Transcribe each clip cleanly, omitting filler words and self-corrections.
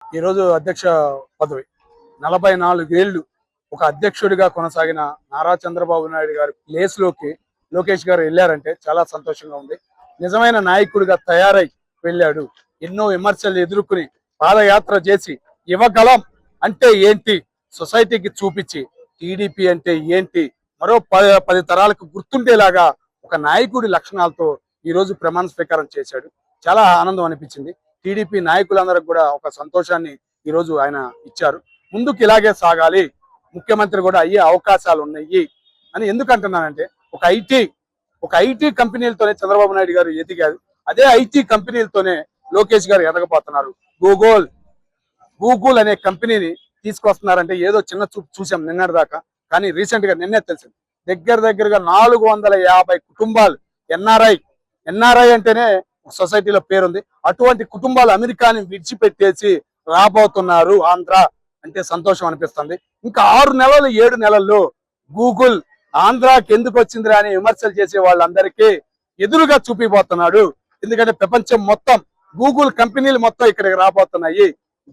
ఈ రోజు అధ్యక్ష పదవి 44 ఏళ్లు ఒక అధ్యక్షుడిగా కొనసాగిన నారా చంద్రబాబు నాయుడు గారి ప్లేస్ లోకి లోకేష్ గారు వెళ్ళారంటే చాలా సంతోషంగా ఉంది. నిజమైన నాయకుడిగా తయారై వెళ్ళాడు. ఎన్నో విమర్శలు ఎదుర్కొని పాదయాత్ర చేసి యువగలం అంటే ఏంటి సొసైటీకి చూపించి టీడీపీ అంటే ఏంటి మరో 10 తరాలకు గుర్తుండేలాగా ఒక నాయకుడి లక్షణాలతో ఈ రోజు ప్రమాణ స్వీకారం చేశాడు. చాలా ఆనందం అనిపించింది. టీడీపీ నాయకులందరికి కూడా ఒక సంతోషాన్ని ఈ రోజు ఆయన ఇచ్చారు. ముందుకు ఇలాగే సాగాలి, ముఖ్యమంత్రి కూడా అయ్యే అవకాశాలు ఉన్నాయి అని ఎందుకంటున్నానంటే ఒక ఐటీ కంపెనీలతోనే చంద్రబాబు నాయుడు గారు ఎదిగారు. అదే ఐటీ కంపెనీలతోనే లోకేష్ గారు ఎదగబోతున్నారు. గూగుల్ అనే కంపెనీని తీసుకొస్తున్నారంటే ఏదో చిన్న చూపు చూసాం నిన్నటి దాకా, కానీ రీసెంట్ గా నిన్నే తెలిసింది దగ్గరగా 450 కుటుంబాలు ఎన్ఆర్ఐ అంటేనే సొసైటీలో పేరుంది. అటువంటి కుటుంబాలు అమెరికాని విడిచిపెట్టేసి రాబోతున్నారు ఆంధ్ర అంటే సంతోషం అనిపిస్తుంది. ఇంకా 6 నెలలు 7 నెలల్లో గూగుల్ ఆంధ్రాకి ఎందుకు వచ్చిందిరా అని విమర్శలు చేసే వాళ్ళందరికీ ఎదురుగా చూపిపోతున్నాడు. ఎందుకంటే ప్రపంచం మొత్తం గూగుల్ కంపెనీలు మొత్తం ఇక్కడికి రాబోతున్నాయి.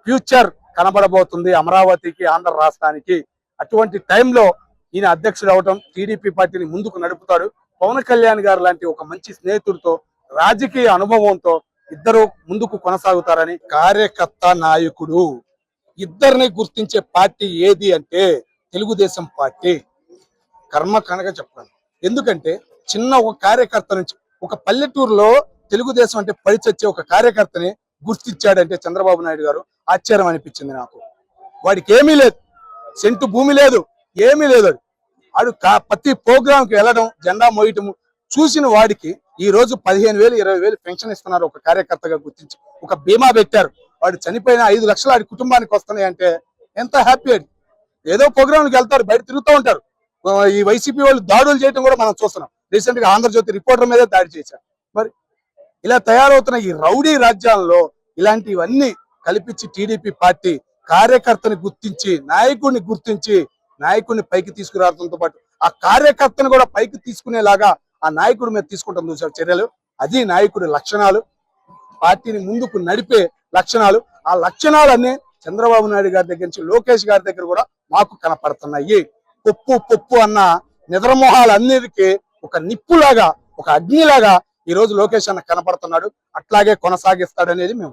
ఫ్యూచర్ కనబడబోతుంది అమరావతికి, ఆంధ్ర రాష్ట్రానికి. అటువంటి టైంలో ఈయన అధ్యక్షుడు అవటం టీడీపీ పార్టీని ముందుకు నడుపుతాడు. పవన్ కళ్యాణ్ గారు లాంటి ఒక మంచి స్నేహితుడితో రాజకీయ అనుభవంతో ఇద్దరు ముందుకు కొనసాగుతారని. కార్యకర్త నాయకుడు ఇద్దరిని గుర్తించే పార్టీ ఏది అంటే తెలుగుదేశం పార్టీ. కర్మ కనుక చెప్పాను. ఎందుకంటే చిన్న ఒక కార్యకర్త నుంచి ఒక పల్లెటూరులో తెలుగుదేశం అంటే పడిచొచ్చే ఒక కార్యకర్తని గుర్తించాడంటే చంద్రబాబు నాయుడు గారు ఆశ్చర్యం అనిపించింది నాకు. వాడికి ఏమీ లేదు, సెంటు భూమి లేదు, ఏమీ లేదు. వాడు ప్రతి ప్రోగ్రాంకి వెళ్ళడం, జెండా మోయటము చూసిన వాడికి ఈ రోజు 15,000 20,000 పెన్షన్ ఇస్తున్నారు. ఒక కార్యకర్తగా గుర్తించి ఒక బీమా పెట్టారు. వాడు చనిపోయిన 5 లక్షలు వాడి కుటుంబానికి వస్తున్నాయి అంటే ఎంత హ్యాపీ అది. ఏదో ప్రోగ్రాంకి వెళ్తారు, బయట తిరుగుతూ ఉంటారు. ఈ వైసీపీ వాళ్ళు దాడులు చేయడం కూడా మనం చూస్తున్నాం. రీసెంట్ గా ఆంధ్రజ్యోతి రిపోర్టర్ మీదే దాడి చేశారు. మరి ఇలా తయారవుతున్న ఈ రౌడీ రాజ్యాల్లో ఇలాంటివన్నీ కల్పించి టీడీపీ పార్టీ కార్యకర్తని గుర్తించి నాయకుడిని పైకి తీసుకురావడంతో పాటు ఆ కార్యకర్తను కూడా పైకి తీసుకునేలాగా ఆ నాయకుడి మీద తీసుకుంటాం చూసారు చర్యలు. అది నాయకుడి లక్షణాలు, పార్టీని ముందుకు నడిపే లక్షణాలు. ఆ లక్షణాలన్నీ చంద్రబాబు నాయుడు గారి దగ్గర నుంచి లోకేష్ గారి దగ్గర కూడా మాకు కనపడుతున్నాయి. పొప్పు అన్న నిద్రమోహాలన్నిటికీ ఒక నిప్పులాగా, ఒక అగ్నిలాగా ఈ రోజు లోకేష్ అన్న కనపడుతున్నాడు. అట్లాగే కొనసాగిస్తాడనేది మేము